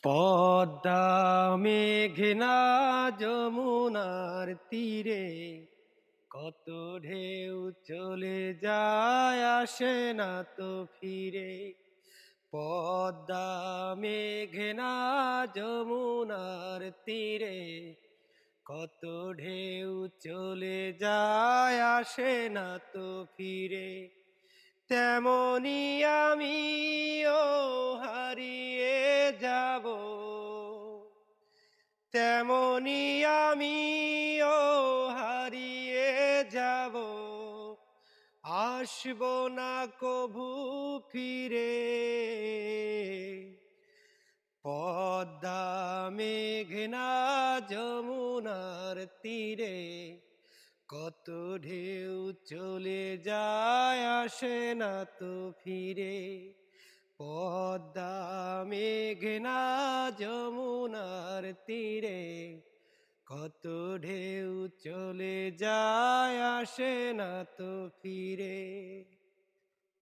পদ্মা মেঘনা যমুনার তীরে কত ঢেউ চলে যায় আসে না তো ফিরে। পদ্মা মেঘনা যমুনার তীরে কত ঢেউ চলে যায় আসে না তো ফিরে। তেমনি আমিও হারিয়ে যাব, তেমনি আমিও হারিয়ে যাব, আসব না কভু ফিরে। পদ্মা মেঘনা যমুনার তীরে কত ঢেউ চলে যায় আসে না তো ফিরে। পদ্মা মেঘনা যমুনার তীরে কত ঢেউ চলে যায় আসে না তো ফিরে।